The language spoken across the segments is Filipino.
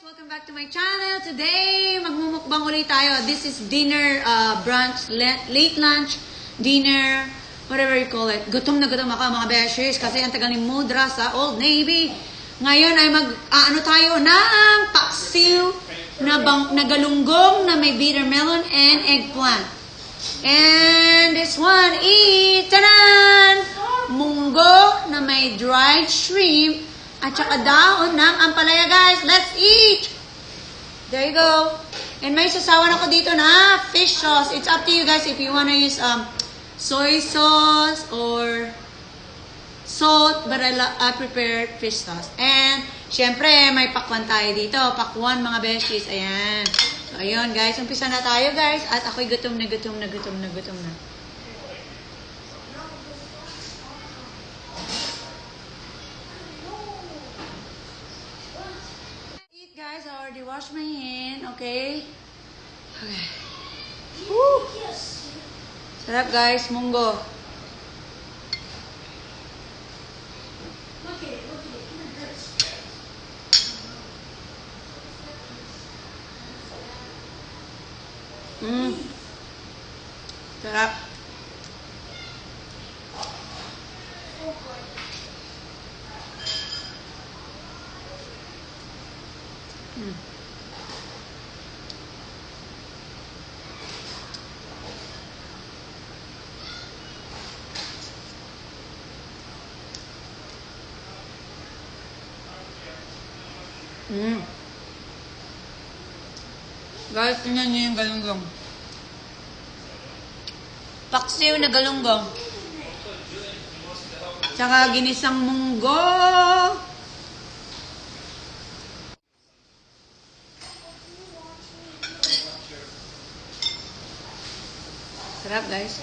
Welcome back to my channel. Today, magmumukbang ulit tayo. This is dinner, brunch, late lunch, dinner, whatever you call it. Gutom na gutom ako mga beshies kasi ang tagal ni Mudra sa Old Navy. Ngayon ay ano tayo ng paksiw na galunggong na may bitter melon and eggplant. And this one is, tanan! Munggo na may dried shrimp at saka dahon ng ampalaya, guys. Let's eat! There you go. And may sasawan ako dito na fish sauce. It's up to you guys if you wanna use soy sauce or salt. But I prepared fish sauce. And, syempre, may pakwan tayo dito. Pakwan, mga besties. Ayan. So, ayun, guys. Umpisa na tayo, guys. At ako'y gutom na. Guys, I already washed my hand, okay? Okay. Woo! Sarap, guys, munggo. Sarap. Guys, tingnan nyo yung galunggong. Paksiw na galunggong. Tsaka ginisang munggo. Sarap, guys.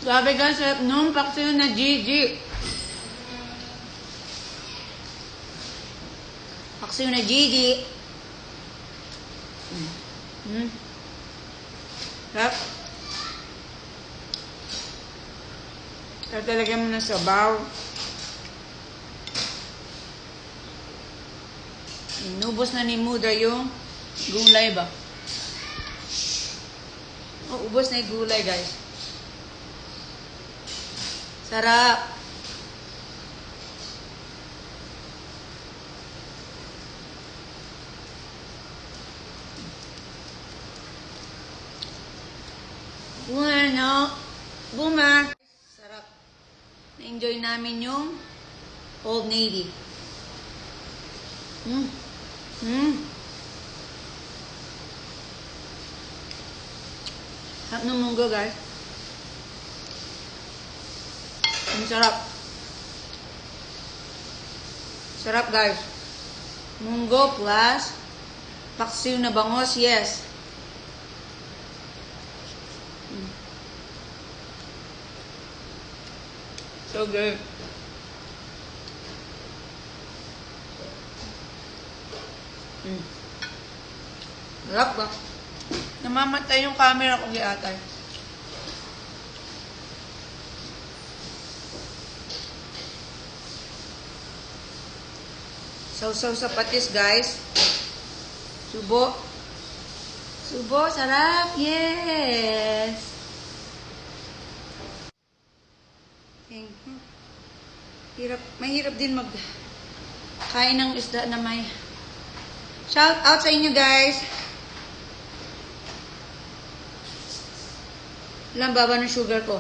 Grabe, guys. Sarap nung paksiw na Gigi. Paksiw na Gigi. Sarap. Sarap talaga mo na sabaw. Inubos na ni Mudra yung gulay ba? Oh, ubos na yung gulay, guys. Sarap. Bueno. Boomer. Sarap. Na-enjoy namin yung Old Navy. Sarap ng munggo, guys. Ang sarap. Sarap, guys. Munggo plus paksiw na bangos, yes. So good. Sarap ba? Namamatay yung camera ko giatay. Sausaw sa patis, guys. Subo. Subo, sarap. Yes. Mahirap din kain ng isda na may shout out sa inyo, guys. Ilang baba ng sugar ko.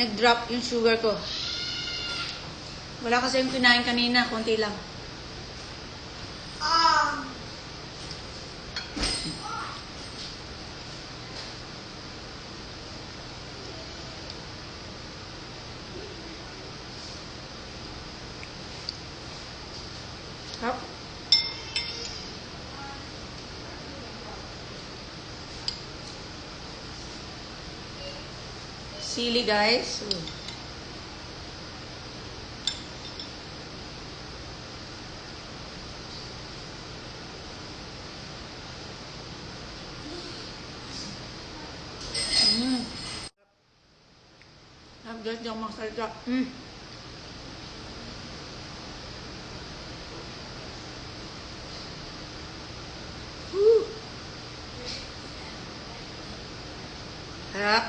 Nag-drop yung sugar ko. Wala kasi yung kinain kanina. Konti lang. Sarap. Sili, guys. Guys, di ako magsalita. Harap.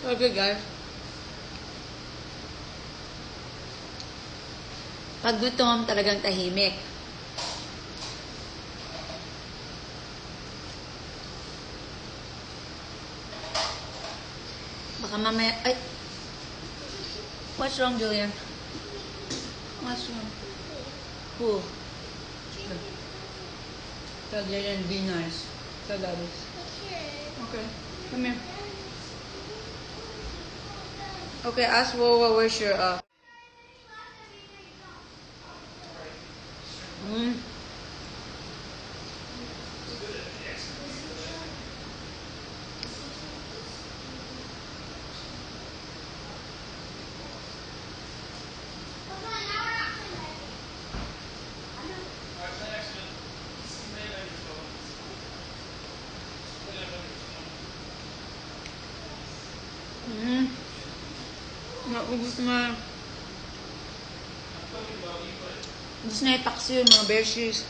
So good, guys. Pag gutom, talagang tahimik. Baka mamaya... Ay! What's wrong, Julian? What's wrong? Who? Tell Julian, be nice. Tell Daddy. Okay. Come here. Okay, ask Wowa where's your... Naubos na. Ubus na yung Paksiw, mga bershies.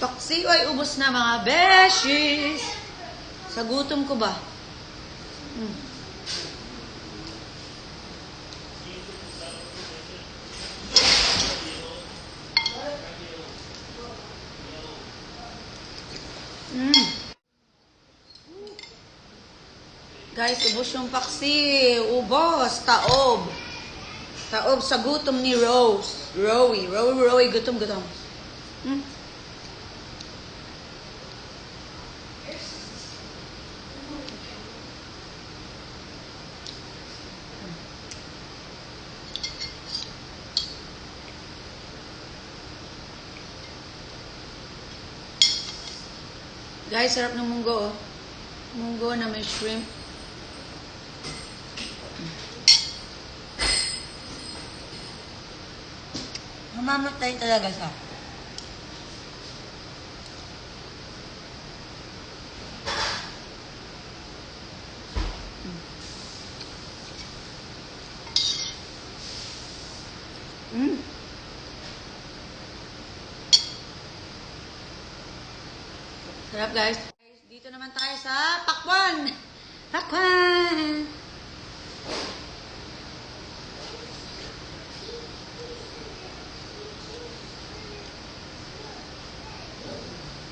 Paksiw ay ubos na, mga bershies. Sa gutom ko ba? Guys, ubos yung Paksiw. Ubos. Taob. Taob sa gutom ni Rowie. Rowie. Gutom. Guys, sarap ng munggo. Munggo na may shrimp. Mamamatay talaga siya. Sarap, guys. Dito naman tayo sa Pakwan.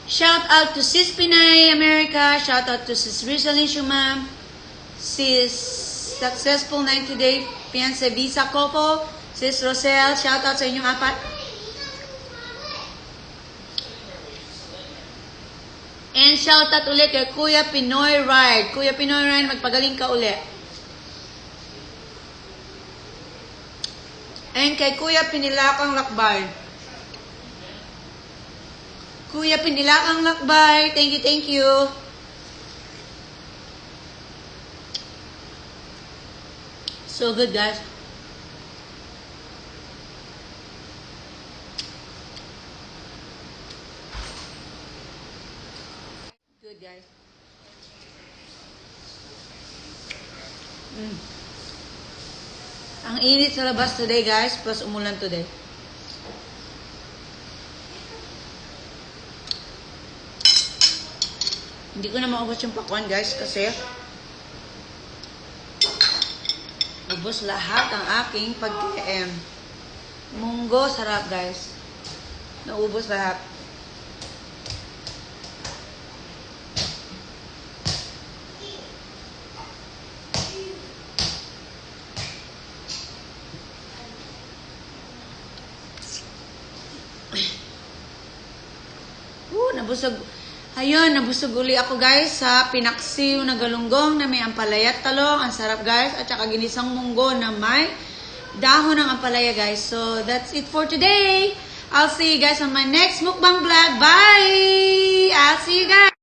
Shout out to Sis Pinay America. Shout out to Sis Rizalin Shumam. Sis Successful 90-day Fiancé Visa Couple. Sis Rosel. Shout out sa inyong apat. And shout out ulit kay Kuya Pinoy Ride. Kuya Pinoy Ride, magpagaling ka ulit. And kay Kuya Pinilakang Lakbay. Kuya Pinilakang Lakbay, thank you. So good, guys. Good, guys. Ang init sa labas today, guys, plus umulan today. Hindi ko na maubos yung pakwan, guys, kasi ubos lahat ang aking pag-KM. Munggo, sarap, guys. Naubos lahat. Nabusog. Ayun, nabusog uli ako, guys, sa pinaksiw na galunggong na may ampalaya at talong. Ang sarap, guys. At saka ginisang munggo na may dahon ng ampalaya, guys. So, that's it for today. I'll see you guys on my next mukbang vlog. Bye! I'll see you guys.